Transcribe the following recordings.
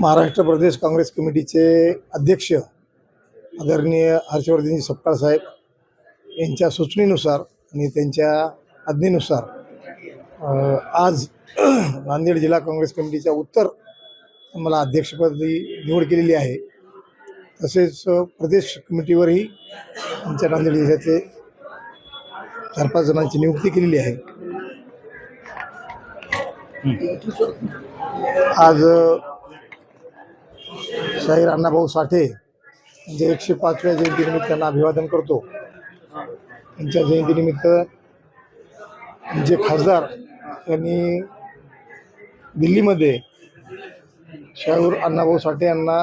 महाराष्ट्र प्रदेश काँग्रेस कमिटीचे अध्यक्ष आदरणीय हर्षवर्धनजी सपकाळ साहेब यांच्या सूचनेनुसार आणि त्यांच्या आज्ञेनुसार आज नांदेड जिल्हा काँग्रेस कमिटीच्या उत्तर मला अध्यक्षपदी निवड केलेली आहे। तसेच प्रदेश कमिटीवरही आमच्या नांदेड जिल्ह्याचे 4-5 जणांची नियुक्ती केलेली आहे। आज शाहीर अण्णाभाऊ साठे यांच्या 105व्या जयंतीनिमित्त त्यांना अभिवादन करतो। त्यांच्या जयंतीनिमित्त आमचे खासदार यांनी दिल्लीमध्ये शाहीर अण्णाभाऊ साठे यांना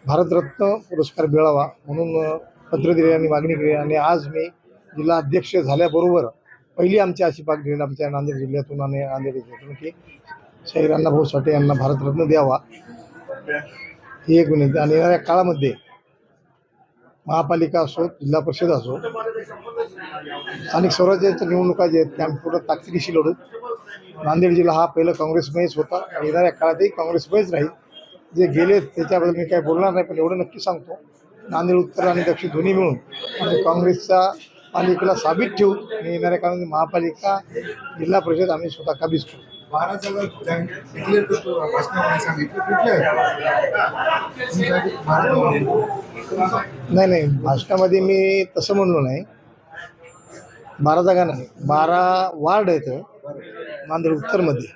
भारतरत्न पुरस्कार मिळावा म्हणून पत्र दिले आणि मागणी केली आणि आज मी जिल्हा अध्यक्ष झाल्याबरोबर पहिली आमची अशी मागणी आमच्या नांदेड जिल्ह्यातून आणि नांदेड जिल्ह्यातून की शाहीर अण्णाभाऊ साठे यांना भारतरत्न द्यावा ही एक विनंती। आणि येणाऱ्या काळामध्ये महापालिका असो, जिल्हा परिषद असो, स्थानिक स्वराज्याच्या निवडणुका जे आहेत त्या पूर्ण ताकदीशी लढू। नांदेड जिल्हा हा पहिला काँग्रेसमयच होता आणि येणाऱ्या काळातही काँग्रेसमयच राहील। जे गेले त्याच्याबद्दल मी काही बोलणार नाही, पण एवढं नक्की सांगतो, नांदेड उत्तर आणि दक्षिण दोन्ही मिळून आणि काँग्रेसच्या पालिकेला साबित ठेवू आणि येणाऱ्या काळामध्ये महापालिका, जिल्हा परिषद आम्ही स्वतः काबीज करू। नाही, भाषणामध्ये मी तसं म्हणलो नाही। 12 जागा नाही, 12 वार्ड आहेत नांदेड उत्तरमध्ये।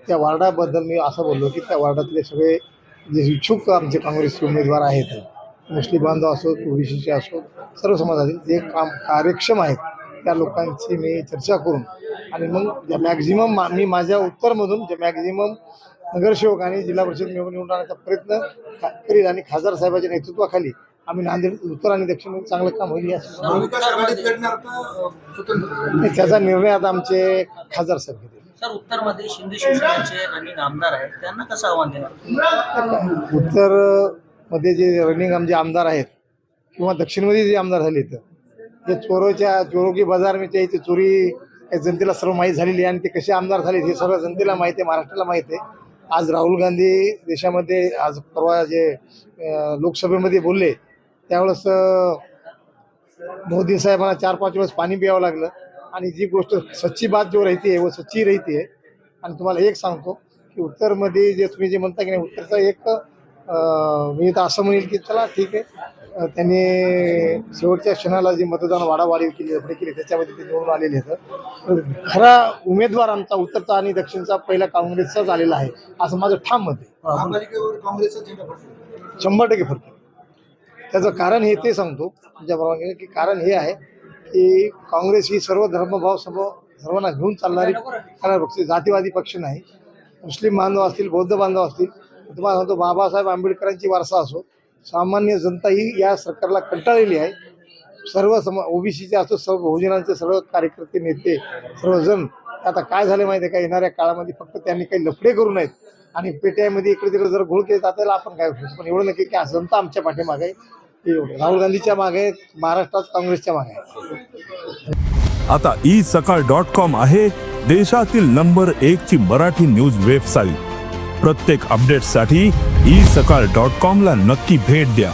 त्या वार्डाबद्दल मी असं बोललो की त्या वार्डातले सगळे जे इच्छुक आमचे काँग्रेसचे उमेदवार आहेत, मुस्लिम बांधव असो, ओबीसीचे असो, सर्व समाजातील जे कार्यक्षम आहेत त्या लोकांची मी चर्चा करून आणि मग ज्या मॅक्झिमम मी माझ्या उत्तरमधून जे मॅक्झिमम नगरसेवक आणि जिल्हा परिषद निवडून आणण्याचा प्रयत्न करील आणि खासदार साहेबांच्या नेतृत्वाखाली आम्ही नांदेड उत्तर आणि दक्षिण चांगलं काम होईल त्याचा निर्णय आता आमचे खासदार साहेब घेतील। सर, उत्तरमध्ये शिंदे शिवसेनेचे रनिंग आमदार आहेत, त्यांना कसं आव्हान देणार? उत्तरमध्ये जे रनिंग आमचे आमदार आहेत किंवा दक्षिणमध्ये जे आमदार झाले तर ते चोरो की बाजार में ते चोरी जनतेला सर्व माहीत झालेली आहे आणि ते कसे आमदार झाले हे सर्व जनतेला माहिती आहे, महाराष्ट्राला माहिती आहे। आज राहुल गांधी देशामध्ये आज परवा जे लोकसभेमध्ये बोलले त्यावेळेस मोदी साहेबांना 4-5 वेळेस पाणी प्यावं लागलं आणि जी गोष्ट सच्ची बात जो रहती है वो सच्ची रहती है। आणि तुम्हाला एक सांगतो की उत्तरमध्ये जे तुम्ही जे म्हणता की नाही, उत्तरचा एक मी तर असं म्हणेल की चला ठीक आहे, त्यांनी शेवटच्या क्षणाला जे मतदान वाढावाढी केली त्याच्यामध्ये ते निवडून आलेले आहेत। खरा उमेदवार आमचा उत्तरचा आणि दक्षिणचा पहिला काँग्रेसचाच आलेला आहे असं माझं ठाम मत आहे। 100% फरक आहे। त्याचं कारण हे ते सांगतो तुमच्याप्रमाणे की कारण हे आहे की काँग्रेस ही सर्व धर्मभाव सर्वांना घेऊन चालणारी पक्ष, जातीवादी पक्ष नाही। मुस्लिम बांधव असतील, बौद्ध बांधव असतील, तुम्हाला सांगतो बाबासाहेब आंबेडकरांची वारसा असो, सामान्य जनता ही या सरकारला कंटाळलेली आहे। सर्व ओबीसीचे असो, सर्व बहुजनांचे सर्व कार्यकर्ते, नेते, सर्वजण आता काय झाले माहिती आहे का, येणाऱ्या काळामध्ये फक्त त्यांनी काही लफडे करू नयेत आणि पेट्यामध्ये इकडे तिकडे जर घोळ केले त्याला आपण काय करू, पण एवढं नक्की की जनता आमच्या पाठीमागे आहे। एवढे राहुल गांधीच्या मागे, महाराष्ट्रात काँग्रेसच्या मागे आहे। आता isakal.com आहे देशातील नंबर 1 ची मराठी न्यूज वेबसाईट। प्रत्येक अपडेटसाठी isakal.com ला नक्की भेट द्या।